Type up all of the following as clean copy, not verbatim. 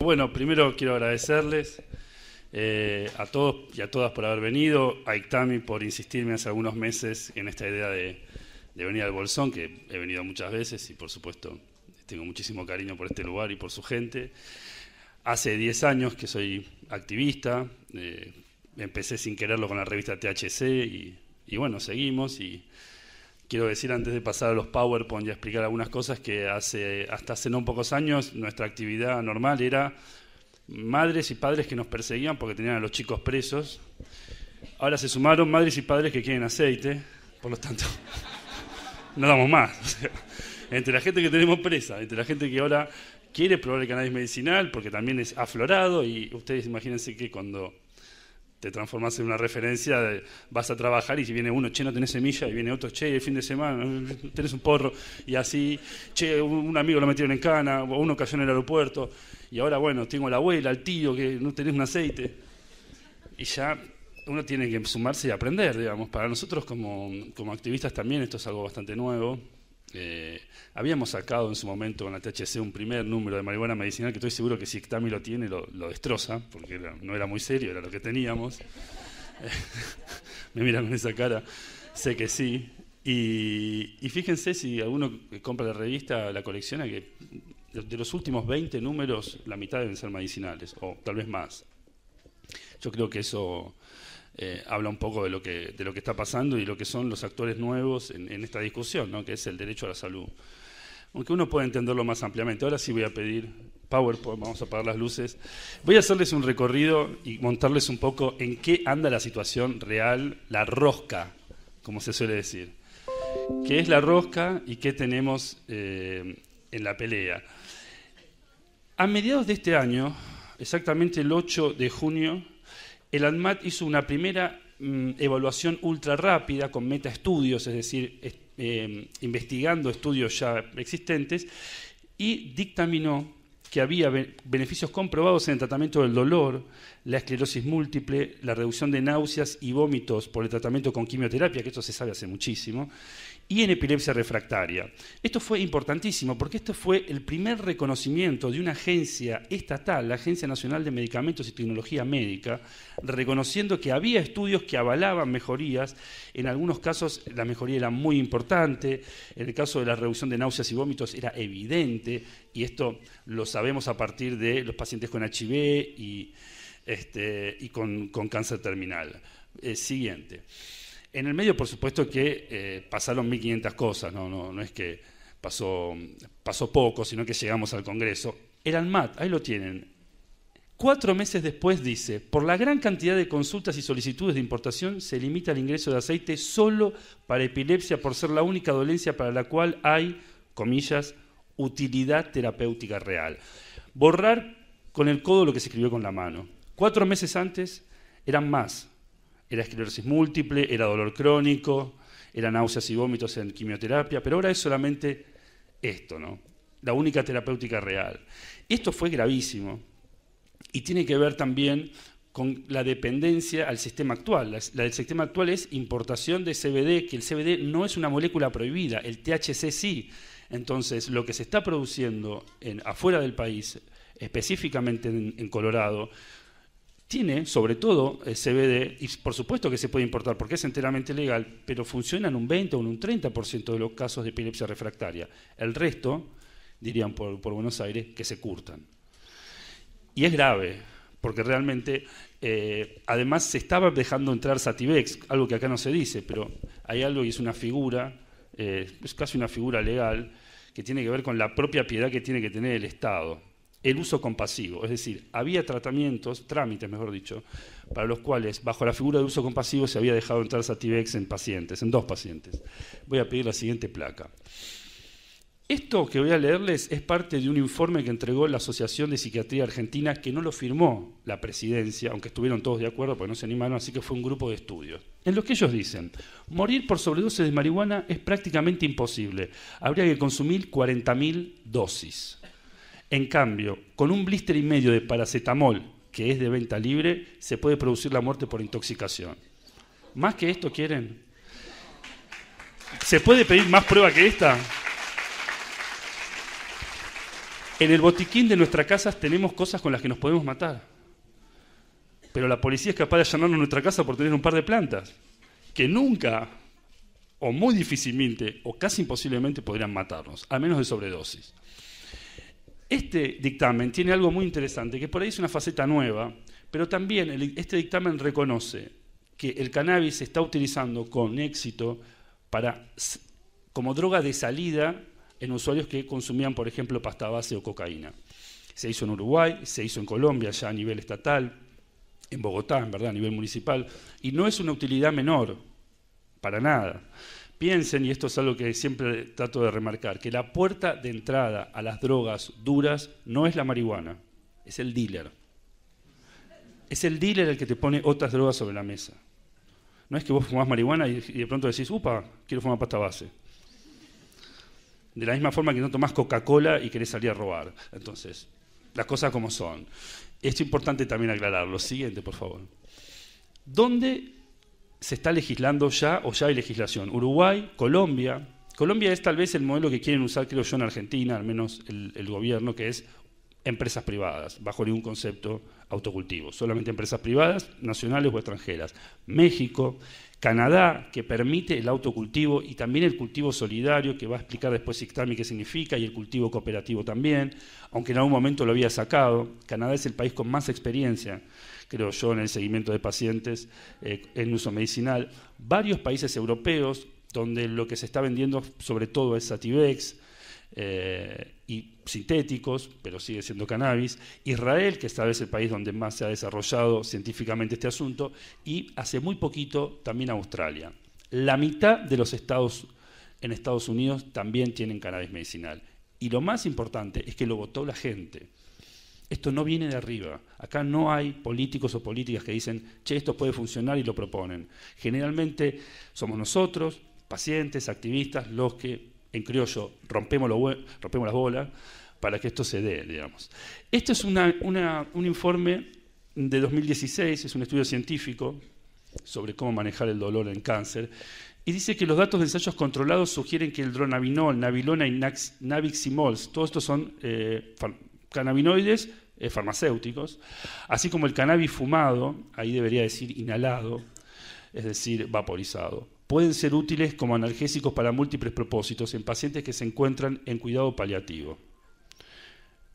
Bueno, primero quiero agradecerles a todos y a todas por haber venido, a Ictami por insistirme hace algunos meses en esta idea de venir al Bolsón, que he venido muchas veces y por supuesto tengo muchísimo cariño por este lugar y por su gente. Hace 10 años que soy activista, empecé sin quererlo con la revista THC y bueno, seguimos y quiero decir antes de pasar a los PowerPoint y a explicar algunas cosas que hasta hace no pocos años nuestra actividad normal era madres y padres que nos perseguían porque tenían a los chicos presos. Ahora se sumaron madres y padres que quieren aceite, por lo tanto no damos más. O sea, entre la gente que tenemos presa, entre la gente que ahora quiere probar el cannabis medicinal porque también es aflorado y ustedes imagínense que cuando te transformas en una referencia, vas a trabajar y si viene uno, che, no tenés semilla, y viene otro, che, el fin de semana, tenés un porro, y así, che, un amigo lo metieron en cana, o uno cayó en el aeropuerto, y ahora, bueno, tengo a la abuela, al tío, que no tenés un aceite. Y ya uno tiene que sumarse y aprender, digamos. Para nosotros como activistas también esto es algo bastante nuevo. Habíamos sacado en su momento con la THC un primer número de marihuana medicinal que estoy seguro que si Ictami lo tiene lo destroza, porque no era muy serio, era lo que teníamos. Me miran con esa cara, sé que sí. Y fíjense si alguno compra la revista, la colecciona, que de los últimos 20 números, la mitad deben ser medicinales, o tal vez más. Yo creo que eso habla un poco de lo que está pasando y lo que son los actores nuevos en esta discusión, ¿no? Que es el derecho a la salud. Aunque uno puede entenderlo más ampliamente. Ahora sí voy a pedir PowerPoint, vamos a apagar las luces. Voy a hacerles un recorrido y montarles un poco en qué anda la situación real, la rosca, como se suele decir. ¿Qué es la rosca y qué tenemos en la pelea? A mediados de este año, exactamente el 8 de junio, el ANMAT hizo una primera evaluación ultra rápida con metaestudios, es decir, investigando estudios ya existentes, y dictaminó que había beneficios comprobados en el tratamiento del dolor, la esclerosis múltiple, la reducción de náuseas y vómitos por el tratamiento con quimioterapia, que esto se sabe hace muchísimo, y en epilepsia refractaria. Esto fue importantísimo porque esto fue el primer reconocimiento de una agencia estatal, la Agencia Nacional de Medicamentos y Tecnología Médica, reconociendo que había estudios que avalaban mejorías. En algunos casos la mejoría era muy importante, en el caso de la reducción de náuseas y vómitos era evidente, y esto lo sabemos a partir de los pacientes con HIV y con cáncer terminal. Siguiente. En el medio, por supuesto, que pasaron 1.500 cosas, no es que pasó poco, sino que llegamos al Congreso. El ANMAT, ahí lo tienen. 4 meses después dice, por la gran cantidad de consultas y solicitudes de importación, se limita el ingreso de aceite solo para epilepsia por ser la única dolencia para la cual hay, comillas, utilidad terapéutica real. Borrar con el codo lo que se escribió con la mano. 4 meses antes eran más. Era esclerosis múltiple, era dolor crónico, era náuseas y vómitos en quimioterapia, pero ahora es solamente esto, ¿no? La única terapéutica real. Esto fue gravísimo y tiene que ver también con la dependencia al sistema actual. La del sistema actual es importación de CBD, que el CBD no es una molécula prohibida, el THC sí. Entonces, lo que se está produciendo afuera del país, específicamente en Colorado, tiene, sobre todo, CBD, y por supuesto que se puede importar porque es enteramente legal, pero funciona en un 20 o en un 30% de los casos de epilepsia refractaria. El resto, dirían por Buenos Aires, que se curtan. Y es grave, porque realmente, además se estaba dejando entrar Sativex, algo que acá no se dice, pero hay algo y es una figura, es casi una figura legal, que tiene que ver con la propia piedad que tiene que tener el Estado. El uso compasivo, es decir, había trámites mejor dicho, para los cuales, bajo la figura de uso compasivo, se había dejado entrar Sativex en 2 pacientes. Voy a pedir la siguiente placa. Esto que voy a leerles es parte de un informe que entregó la Asociación de Psiquiatría Argentina, que no lo firmó la presidencia, aunque estuvieron todos de acuerdo, porque no se animaron, así que fue un grupo de estudios. En los que ellos dicen, morir por sobredosis de marihuana es prácticamente imposible. Habría que consumir 40.000 dosis. En cambio, con un blister y medio de paracetamol, que es de venta libre, se puede producir la muerte por intoxicación. ¿Más que esto quieren? ¿Se puede pedir más prueba que esta? En el botiquín de nuestras casas tenemos cosas con las que nos podemos matar. Pero la policía es capaz de allanarnos nuestra casa por tener un par de plantas, que nunca, o muy difícilmente, o casi imposiblemente podrían matarnos, al menos de sobredosis. Este dictamen tiene algo muy interesante, que por ahí es una faceta nueva, pero también este dictamen reconoce que el cannabis se está utilizando con éxito como droga de salida en usuarios que consumían, por ejemplo, pasta base o cocaína. Se hizo en Uruguay, se hizo en Colombia ya a nivel estatal, en Bogotá, en verdad, a nivel municipal, y no es una utilidad menor, para nada. Piensen, y esto es algo que siempre trato de remarcar, que la puerta de entrada a las drogas duras no es la marihuana, es el dealer. Es el dealer el que te pone otras drogas sobre la mesa. No es que vos fumás marihuana y de pronto decís, upa, quiero fumar pasta base. De la misma forma que no tomás Coca-Cola y querés salir a robar. Entonces, las cosas como son. Esto es importante también aclararlo. Siguiente, por favor. ¿Dónde se está legislando ya o ya hay legislación? Uruguay, Colombia. Colombia es tal vez el modelo que quieren usar, creo yo, en Argentina, al menos el gobierno, que es empresas privadas, bajo ningún concepto autocultivo. Solamente empresas privadas, nacionales o extranjeras. México, Canadá, que permite el autocultivo y también el cultivo solidario, que va a explicar después ICTAMI qué significa, y el cultivo cooperativo también, aunque en algún momento lo había sacado. Canadá es el país con más experiencia, creo yo, en el seguimiento de pacientes en uso medicinal. Varios países europeos, donde lo que se está vendiendo sobre todo es Sativex, y sintéticos, pero sigue siendo cannabis. Israel, que esta vez es el país donde más se ha desarrollado científicamente este asunto, y hace muy poquito también Australia. La mitad de los estados en Estados Unidos también tienen cannabis medicinal. Y lo más importante es que lo votó la gente. Esto no viene de arriba. Acá no hay políticos o políticas que dicen, che, esto puede funcionar y lo proponen. Generalmente somos nosotros, pacientes, activistas, los que en criollo rompemos las bolas para que esto se dé, digamos. Este es un informe de 2016, es un estudio científico sobre cómo manejar el dolor en cáncer, y dice que los datos de ensayos controlados sugieren que el dronabinol, nabilona y nabiximols, todos estos son cannabinoides farmacéuticos, así como el cannabis fumado, ahí debería decir inhalado, es decir, vaporizado, pueden ser útiles como analgésicos para múltiples propósitos en pacientes que se encuentran en cuidado paliativo.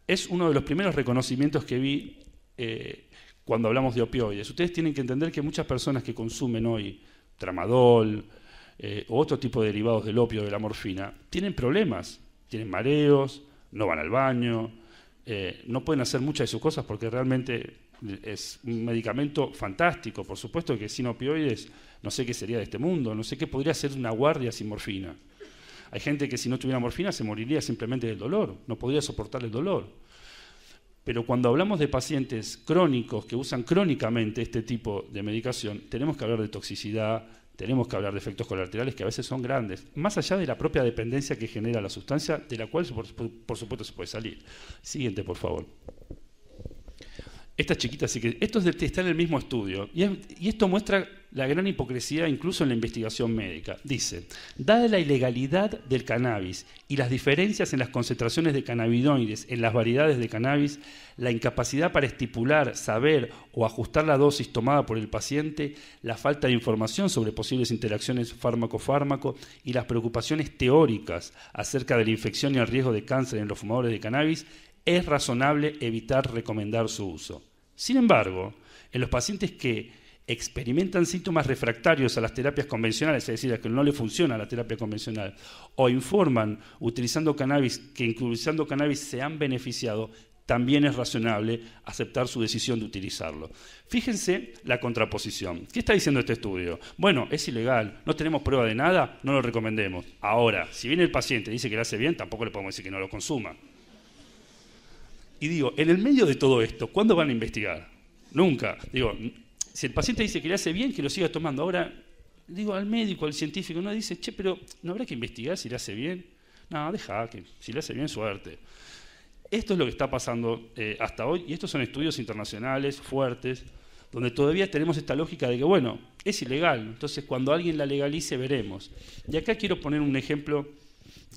Es uno de los primeros reconocimientos que vi cuando hablamos de opioides. Ustedes tienen que entender que muchas personas que consumen hoy tramadol o otro tipo de derivados del opio, de la morfina, tienen problemas, tienen mareos, no van al baño, no pueden hacer muchas de sus cosas porque realmente es un medicamento fantástico. Por supuesto que sin opioides no sé qué sería de este mundo, no sé qué podría ser una guardia sin morfina. Hay gente que si no tuviera morfina se moriría simplemente del dolor, no podría soportar el dolor. Pero cuando hablamos de pacientes crónicos que usan crónicamente este tipo de medicación, tenemos que hablar de toxicidad, tenemos que hablar de efectos colaterales que a veces son grandes, más allá de la propia dependencia que genera la sustancia, de la cual por supuesto se puede salir. Siguiente, por favor. Esta chiquita sí que... Esto está en el mismo estudio, y esto muestra la gran hipocresía incluso en la investigación médica. Dice, dada la ilegalidad del cannabis y las diferencias en las concentraciones de cannabinoides en las variedades de cannabis, la incapacidad para estipular, saber o ajustar la dosis tomada por el paciente, la falta de información sobre posibles interacciones fármaco-fármaco y las preocupaciones teóricas acerca de la infección y el riesgo de cáncer en los fumadores de cannabis, es razonable evitar recomendar su uso. Sin embargo, en los pacientes que experimentan síntomas refractarios a las terapias convencionales, es decir, a que no le funciona la terapia convencional, o informan utilizando cannabis que utilizando cannabis se han beneficiado, también es razonable aceptar su decisión de utilizarlo. Fíjense la contraposición. ¿Qué está diciendo este estudio? Bueno, es ilegal, no tenemos prueba de nada, no lo recomendemos. Ahora, si viene el paciente y dice que le hace bien, tampoco le podemos decir que no lo consuma. Y digo, en el medio de todo esto, ¿cuándo van a investigar? Nunca. Digo, si el paciente dice que le hace bien, que lo siga tomando. Ahora, digo, al médico, al científico, no dice, che, pero ¿no habrá que investigar si le hace bien? No, deja, que si le hace bien, suerte. Esto es lo que está pasando hasta hoy, y estos son estudios internacionales fuertes, donde todavía tenemos esta lógica de que, bueno, es ilegal, entonces cuando alguien la legalice veremos. Y acá quiero poner un ejemplo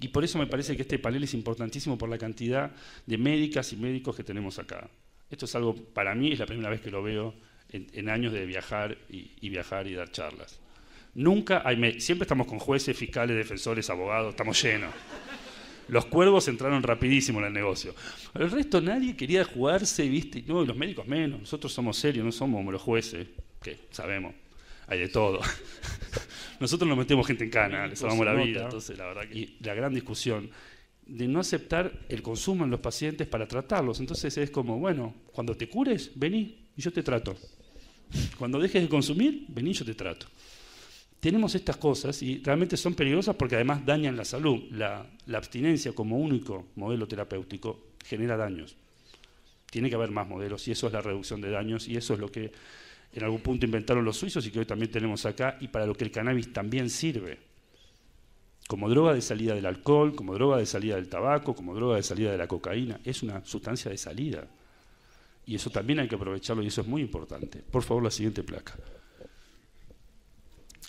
Y por eso me parece que este panel es importantísimo por la cantidad de médicas y médicos que tenemos acá. Esto es algo, para mí, es la primera vez que lo veo en años de viajar y viajar y dar charlas. Nunca hay, siempre estamos con jueces, fiscales, defensores, abogados, estamos llenos. Los cuervos entraron rapidísimo en el negocio. El resto nadie quería jugarse, ¿viste? No, y los médicos menos. Nosotros somos serios, no somos como los jueces, que sabemos, hay de todo. Nosotros nos metemos gente en cana, les salvamos la vida. Entonces, la verdad que... Y la gran discusión de no aceptar el consumo en los pacientes para tratarlos. Entonces es como, bueno, cuando te cures, vení y yo te trato. Cuando dejes de consumir, vení y yo te trato. Tenemos estas cosas y realmente son peligrosas porque además dañan la salud. La abstinencia como único modelo terapéutico genera daños. Tiene que haber más modelos y eso es la reducción de daños y eso es lo que en algún punto inventaron los suizos y que hoy también tenemos acá y para lo que el cannabis también sirve. Como droga de salida del alcohol, como droga de salida del tabaco, como droga de salida de la cocaína. Es una sustancia de salida. Y eso también hay que aprovecharlo y eso es muy importante. Por favor, la siguiente placa.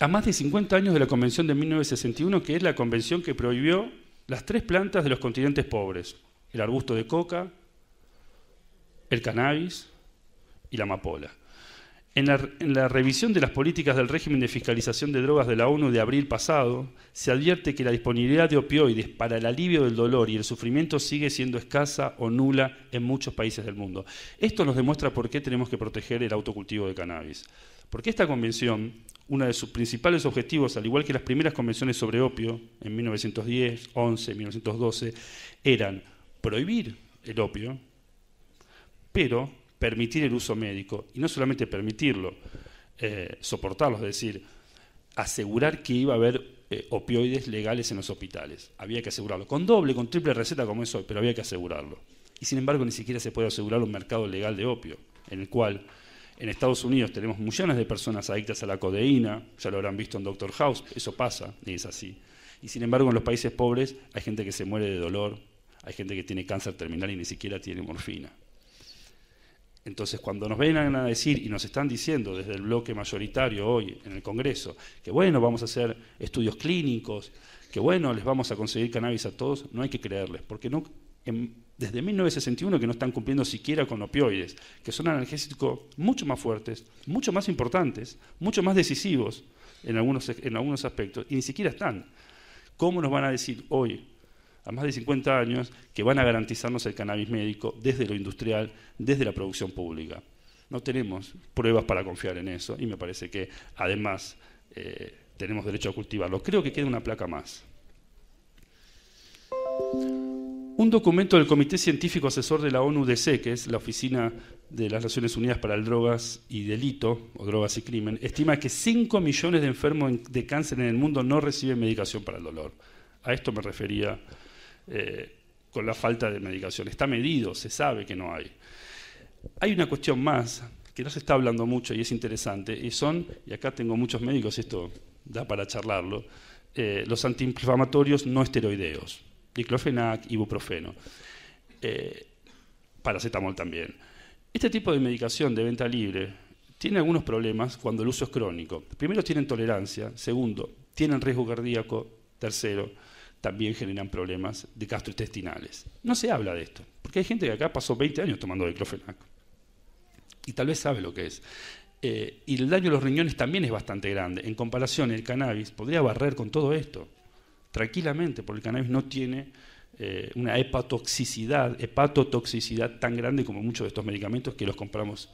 A más de 50 años de la Convención de 1961, que es la convención que prohibió las 3 plantas de los continentes pobres. El arbusto de coca, el cannabis y la amapola. En la revisión de las políticas del régimen de fiscalización de drogas de la ONU de abril pasado, se advierte que la disponibilidad de opioides para el alivio del dolor y el sufrimiento sigue siendo escasa o nula en muchos países del mundo. Esto nos demuestra por qué tenemos que proteger el autocultivo de cannabis. Porque esta convención, uno de sus principales objetivos, al igual que las primeras convenciones sobre opio, en 1910, 11, 1912, eran prohibir el opio, pero permitir el uso médico, y no solamente permitirlo, soportarlo, es decir, asegurar que iba a haber opioides legales en los hospitales. Había que asegurarlo, con doble, con triple receta como es hoy, pero había que asegurarlo. Y sin embargo ni siquiera se puede asegurar un mercado legal de opio, en el cual en Estados Unidos tenemos millones de personas adictas a la codeína, ya lo habrán visto en Doctor House, eso pasa, y es así. Y sin embargo en los países pobres hay gente que se muere de dolor, hay gente que tiene cáncer terminal y ni siquiera tiene morfina. Entonces, cuando nos vengan a decir, y nos están diciendo desde el bloque mayoritario hoy en el Congreso, que bueno, vamos a hacer estudios clínicos, que bueno, les vamos a conseguir cannabis a todos, no hay que creerles, porque no, desde 1961 que no están cumpliendo siquiera con opioides, que son analgésicos mucho más fuertes, mucho más importantes, mucho más decisivos en algunos aspectos, y ni siquiera están. ¿Cómo nos van a decir hoy, a más de 50 años, que van a garantizarnos el cannabis médico desde lo industrial, desde la producción pública? No tenemos pruebas para confiar en eso y me parece que además tenemos derecho a cultivarlo. Creo que queda una placa más. Un documento del Comité Científico Asesor de la ONU-DC, que es la Oficina de las Naciones Unidas para el Drogas y Delito, o Drogas y Crimen, estima que 5 millones de enfermos de cáncer en el mundo no reciben medicación para el dolor. A esto me refería con la falta de medicación. Está medido, se sabe que no hay. Hay una cuestión más que no se está hablando mucho y es interesante, y acá tengo muchos médicos, esto da para charlarlo, los antiinflamatorios no esteroideos, diclofenac, ibuprofeno, paracetamol también. Este tipo de medicación de venta libre tiene algunos problemas cuando el uso es crónico. Primero, tienen tolerancia. Segundo, tienen riesgo cardíaco. Tercero, también generan problemas de gastrointestinales. No se habla de esto, porque hay gente que acá pasó 20 años tomando diclofenac y tal vez sabe lo que es. Y el daño a los riñones también es bastante grande. En comparación, el cannabis podría barrer con todo esto, tranquilamente, porque el cannabis no tiene una hepatotoxicidad tan grande como muchos de estos medicamentos que los compramos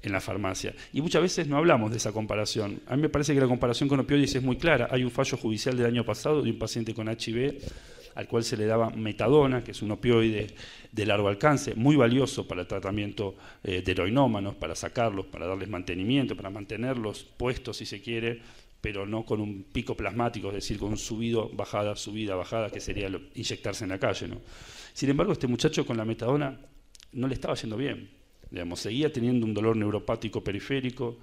en la farmacia. Y muchas veces no hablamos de esa comparación. A mí me parece que la comparación con opioides es muy clara. Hay un fallo judicial del año pasado de un paciente con HIV al cual se le daba metadona, que es un opioide de largo alcance, muy valioso para el tratamiento de heroinómanos, para sacarlos, para darles mantenimiento, para mantenerlos puestos si se quiere, pero no con un pico plasmático, es decir, con un subido, bajada, subida, bajada, que sería inyectarse en la calle, ¿no? Sin embargo, este muchacho con la metadona no le estaba yendo bien. Digamos, seguía teniendo un dolor neuropático periférico,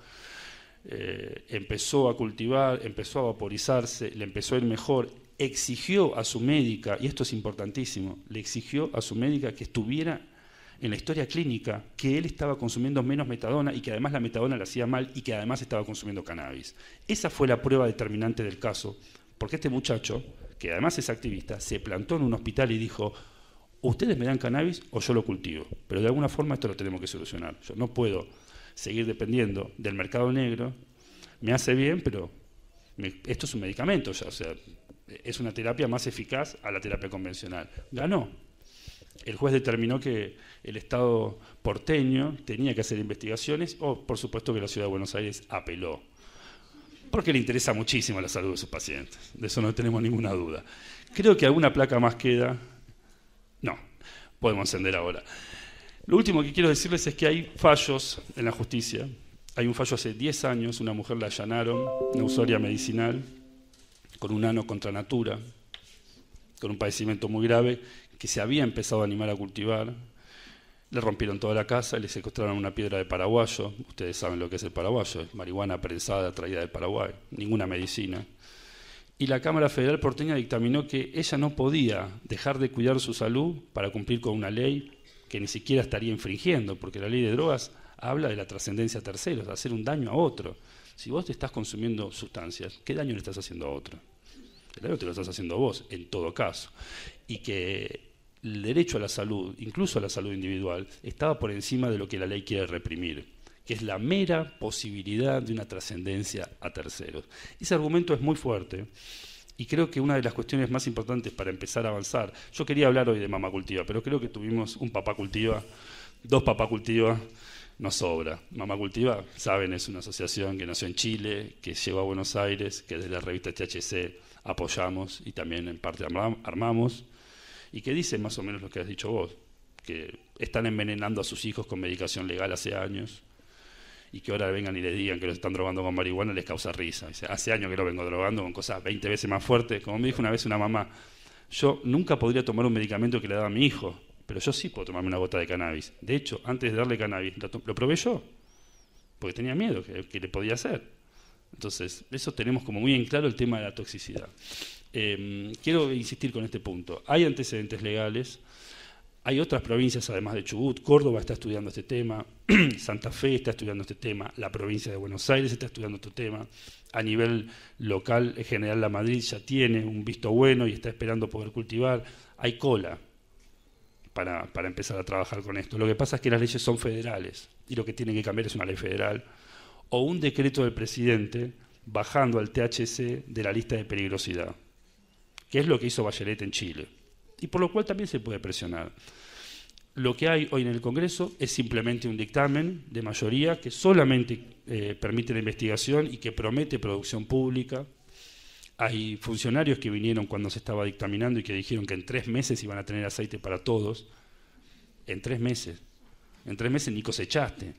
empezó a cultivar, empezó a vaporizarse, le empezó a ir mejor, exigió a su médica, y esto es importantísimo, le exigió a su médica que estuviera en la historia clínica, que él estaba consumiendo menos metadona y que además la metadona le hacía mal y que además estaba consumiendo cannabis. Esa fue la prueba determinante del caso, porque este muchacho, que además es activista, se plantó en un hospital y dijo: ustedes me dan cannabis o yo lo cultivo, pero de alguna forma esto lo tenemos que solucionar. Yo no puedo seguir dependiendo del mercado negro, me hace bien, pero esto es un medicamento ya, o sea, es una terapia más eficaz a la terapia convencional. Ganó. El juez determinó que el Estado porteño tenía que hacer investigaciones, o por supuesto que la Ciudad de Buenos Aires apeló, porque le interesa muchísimo la salud de sus pacientes, de eso no tenemos ninguna duda. Creo que alguna placa más queda. No, podemos encender ahora. Lo último que quiero decirles es que hay fallos en la justicia. Hay un fallo hace 10 años, una mujer la allanaron, una usuaria medicinal, con un ano contra natura, con un padecimiento muy grave, que se había empezado a animar a cultivar. Le rompieron toda la casa y le secuestraron una piedra de paraguayo. Ustedes saben lo que es el paraguayo, es marihuana prensada traída del Paraguay, ninguna medicina. Y la Cámara Federal porteña dictaminó que ella no podía dejar de cuidar su salud para cumplir con una ley que ni siquiera estaría infringiendo, porque la ley de drogas habla de la trascendencia a terceros, de hacer un daño a otro. Si vos te estás consumiendo sustancias, ¿qué daño le estás haciendo a otro? El daño te lo estás haciendo vos, en todo caso. Y que el derecho a la salud, incluso a la salud individual, estaba por encima de lo que la ley quiere reprimir, que es la mera posibilidad de una trascendencia a terceros. Ese argumento es muy fuerte y creo que una de las cuestiones más importantes para empezar a avanzar, yo quería hablar hoy de Mamá Cultiva, pero creo que tuvimos un Papá Cultiva, 2 Papá Cultiva, no sobra. Mamá Cultiva, saben, es una asociación que nació en Chile, que llegó a Buenos Aires, que desde la revista THC apoyamos y también en parte armamos, y que dice más o menos lo que has dicho vos, que están envenenando a sus hijos con medicación legal hace años, y que ahora vengan y les digan que los están drogando con marihuana les causa risa. Dice, hace años que lo vengo drogando con cosas 20 veces más fuertes. Como me dijo una vez una mamá, yo nunca podría tomar un medicamento que le daba a mi hijo, pero yo sí puedo tomarme una gota de cannabis. De hecho, antes de darle cannabis, lo probé yo, porque tenía miedo que le podía hacer. Entonces, eso tenemos como muy en claro el tema de la toxicidad. Quiero insistir con este punto. Hay antecedentes legales, hay otras provincias además de Chubut, Córdoba está estudiando este tema, Santa Fe está estudiando este tema, la provincia de Buenos Aires está estudiando este tema, a nivel local, General La Madrid ya tiene un visto bueno y está esperando poder cultivar. Hay cola para empezar a trabajar con esto. Lo que pasa es que las leyes son federales y lo que tiene que cambiar es una ley federal o un decreto del presidente bajando al THC de la lista de peligrosidad, que es lo que hizo Bachelet en Chile, y por lo cual también se puede presionar. Lo que hay hoy en el Congreso es simplemente un dictamen de mayoría que solamente permite la investigación y que promete producción pública. Hay funcionarios que vinieron cuando se estaba dictaminando y que dijeron que en 3 meses iban a tener aceite para todos. En 3 meses. En 3 meses ni cosechaste.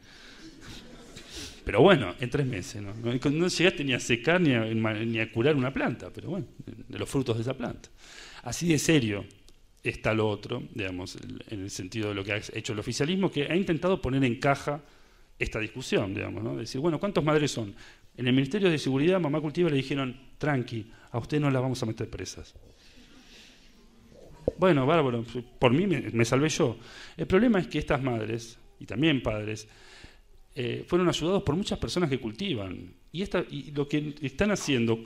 Pero bueno, en 3 meses. No llegaste ni a secar ni a curar una planta, pero bueno, de los frutos de esa planta. Así de serio está lo otro, digamos, en el sentido de lo que ha hecho el oficialismo, que ha intentado poner en caja esta discusión, digamos, ¿no? Decir, bueno, ¿cuántos madres son? En el Ministerio de Seguridad, Mamá Cultiva le dijeron, tranqui, a usted no la vamos a meter presas. Bueno, bárbaro, por mí me salvé yo. El problema es que estas madres, y también padres, fueron ayudados por muchas personas que cultivan. Y lo que están haciendo,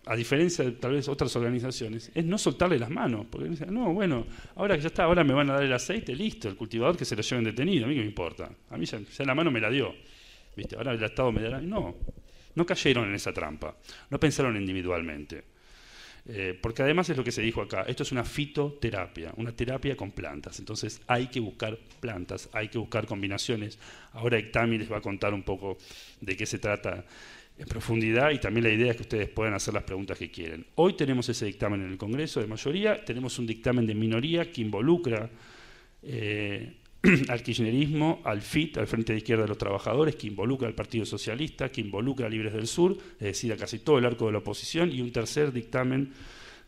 a diferencia de tal vez otras organizaciones, es no soltarle las manos. Porque dicen, no, bueno, ahora que ya está, ahora me van a dar el aceite, listo, el cultivador que se lo lleven detenido, a mí qué me importa. A mí ya la mano me la dio. ¿Viste? Ahora el Estado me dará. No cayeron en esa trampa, no pensaron individualmente. Porque además es lo que se dijo acá, esto es una fitoterapia, una terapia con plantas, entonces hay que buscar plantas, hay que buscar combinaciones. Ahora Ictami les va a contar un poco de qué se trata en profundidad y también la idea es que ustedes puedan hacer las preguntas que quieren. Hoy tenemos ese dictamen en el Congreso de mayoría, tenemos un dictamen de minoría que involucra al kirchnerismo, al FIT, al Frente de Izquierda de los Trabajadores, que involucra al Partido Socialista, que involucra a Libres del Sur, es decir, a casi todo el arco de la oposición, y un tercer dictamen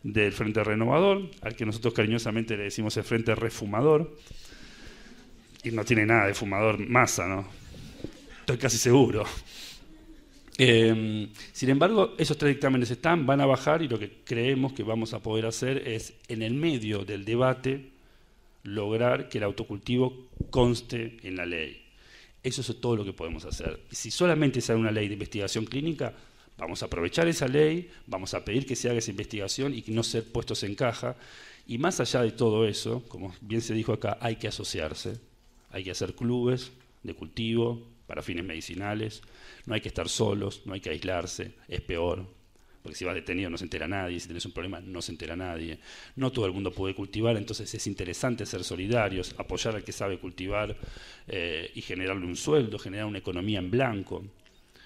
del Frente Renovador, al que nosotros cariñosamente le decimos el Frente Refumador, y no tiene nada de fumador Massa, ¿no? Estoy casi seguro. Sin embargo, esos 3 dictámenes van a bajar y lo que creemos que vamos a poder hacer es, en el medio del debate, lograr que el autocultivo conste en la ley. Eso es todo lo que podemos hacer. Si solamente sale una ley de investigación clínica, Vamos a aprovechar esa ley, vamos a pedir que se haga esa investigación y que no ser puestos en caja. Y más allá de todo eso, como bien se dijo acá, hay que asociarse, hay que hacer clubes de cultivo para fines medicinales, no hay que estar solos, no hay que aislarse, es peor, porque si vas detenido no se entera nadie, si tenés un problema no se entera nadie, no todo el mundo puede cultivar, entonces es interesante ser solidarios, apoyar al que sabe cultivar y generarle un sueldo, generar una economía en blanco.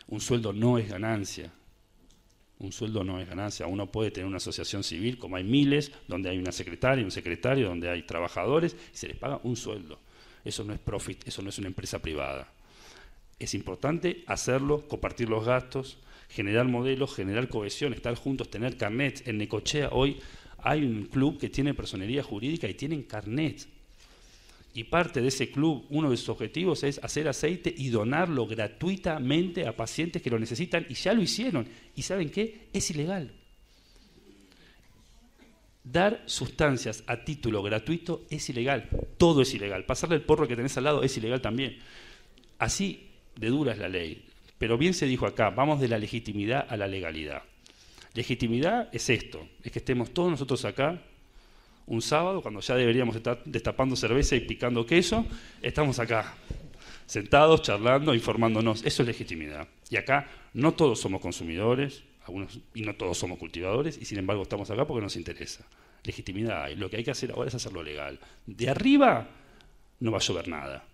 Un sueldo no es ganancia. Un sueldo no es ganancia. Uno puede tener una asociación civil, como hay miles, donde hay una secretaria, un secretario, donde hay trabajadores, y se les paga un sueldo. Eso no es profit, eso no es una empresa privada. Es importante hacerlo, compartir los gastos, generar modelos, generar cohesión, estar juntos, tener carnets. En Necochea hoy hay un club que tiene personería jurídica y tienen carnets. Y parte de ese club, uno de sus objetivos es hacer aceite y donarlo gratuitamente a pacientes que lo necesitan, y ya lo hicieron. ¿Y saben qué? Es ilegal. Dar sustancias a título gratuito es ilegal. Todo es ilegal. Pasarle el porro que tenés al lado es ilegal también. Así de dura es la ley. Pero bien se dijo acá, vamos de la legitimidad a la legalidad. Legitimidad es esto, es que estemos todos nosotros acá, un sábado, cuando ya deberíamos estar destapando cerveza y picando queso, estamos acá, sentados, charlando, informándonos. Eso es legitimidad. Y acá no todos somos consumidores, y no todos somos cultivadores, y sin embargo estamos acá porque nos interesa. Legitimidad hay. Lo que hay que hacer ahora es hacerlo legal. De arriba no va a llover nada.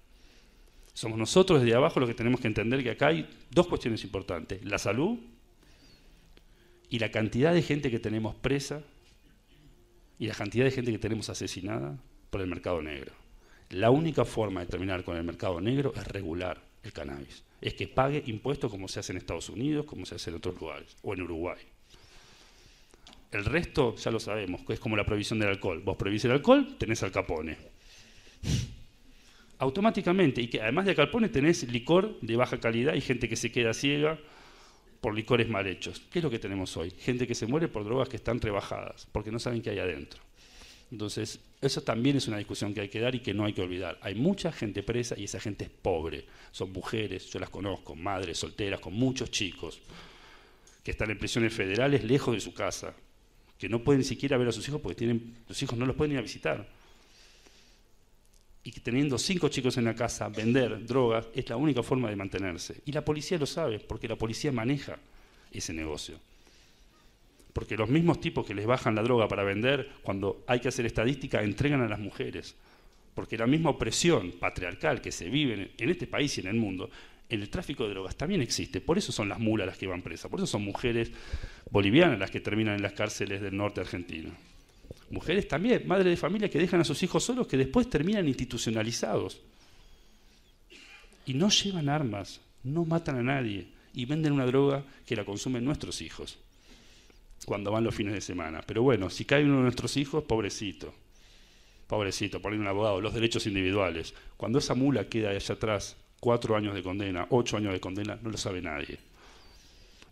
Somos nosotros desde abajo los que tenemos que entender que acá hay dos cuestiones importantes. La salud y la cantidad de gente que tenemos presa y la cantidad de gente que tenemos asesinada por el mercado negro. La única forma de terminar con el mercado negro es regular el cannabis. Es que pague impuestos como se hace en Estados Unidos, como se hace en otros lugares, o en Uruguay. El resto ya lo sabemos, que es como la prohibición del alcohol. Vos prohibís el alcohol, tenés Al Capone. Automáticamente, y que además de Al Capone tenés licor de baja calidad y gente que se queda ciega por licores mal hechos. ¿Qué es lo que tenemos hoy? Gente que se muere por drogas que están rebajadas, porque no saben qué hay adentro. Entonces, eso también es una discusión que hay que dar y que no hay que olvidar. Hay mucha gente presa y esa gente es pobre. Son mujeres, yo las conozco, madres solteras, con muchos chicos, que están en prisiones federales lejos de su casa, que no pueden ni siquiera ver a sus hijos porque los hijos no los pueden ir a visitar. Y que teniendo 5 chicos en la casa, vender drogas es la única forma de mantenerse. Y la policía lo sabe, porque la policía maneja ese negocio. Porque los mismos tipos que les bajan la droga para vender, cuando hay que hacer estadística, entregan a las mujeres. Porque la misma opresión patriarcal que se vive en este país y en el mundo, en el tráfico de drogas también existe. Por eso son las mulas las que van presas, por eso son mujeres bolivianas las que terminan en las cárceles del norte argentino. Mujeres también, madres de familia que dejan a sus hijos solos, que después terminan institucionalizados. Y no llevan armas, no matan a nadie, y venden una droga que la consumen nuestros hijos cuando van los fines de semana. Pero bueno, si cae uno de nuestros hijos, pobrecito, poner un abogado, los derechos individuales. Cuando esa mula queda allá atrás, 4 años de condena, 8 años de condena, no lo sabe nadie.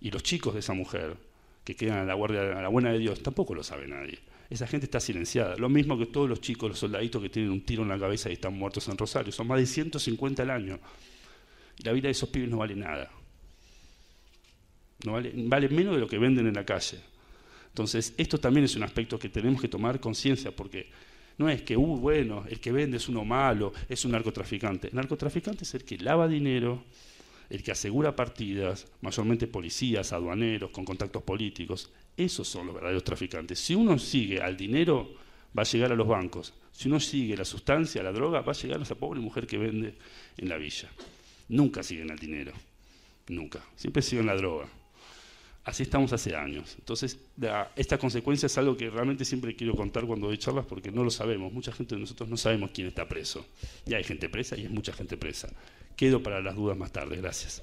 Y los chicos de esa mujer, que quedan a la guardia, a la buena de Dios, tampoco lo sabe nadie. Esa gente está silenciada. Lo mismo que todos los chicos, los soldaditos que tienen un tiro en la cabeza y están muertos en Rosario. Son más de 150 al año. Y la vida de esos pibes no vale nada. No vale menos de lo que venden en la calle. Entonces, esto también es un aspecto que tenemos que tomar conciencia, porque no es que, bueno, el que vende es uno malo, es un narcotraficante. El narcotraficante es el que lava dinero, el que asegura partidas, mayormente policías, aduaneros, con contactos políticos. Esos son los verdaderos traficantes. Si uno sigue al dinero, va a llegar a los bancos. Si uno sigue la sustancia, la droga, va a llegar a esa pobre mujer que vende en la villa. Nunca siguen al dinero, nunca. Siempre siguen la droga. Así estamos hace años. Entonces, esta consecuencia es algo que realmente siempre quiero contar cuando doy charlas, porque no lo sabemos. Mucha gente de nosotros no sabemos quién está preso. Y hay gente presa y hay mucha gente presa. Quedo para las dudas más tarde. Gracias.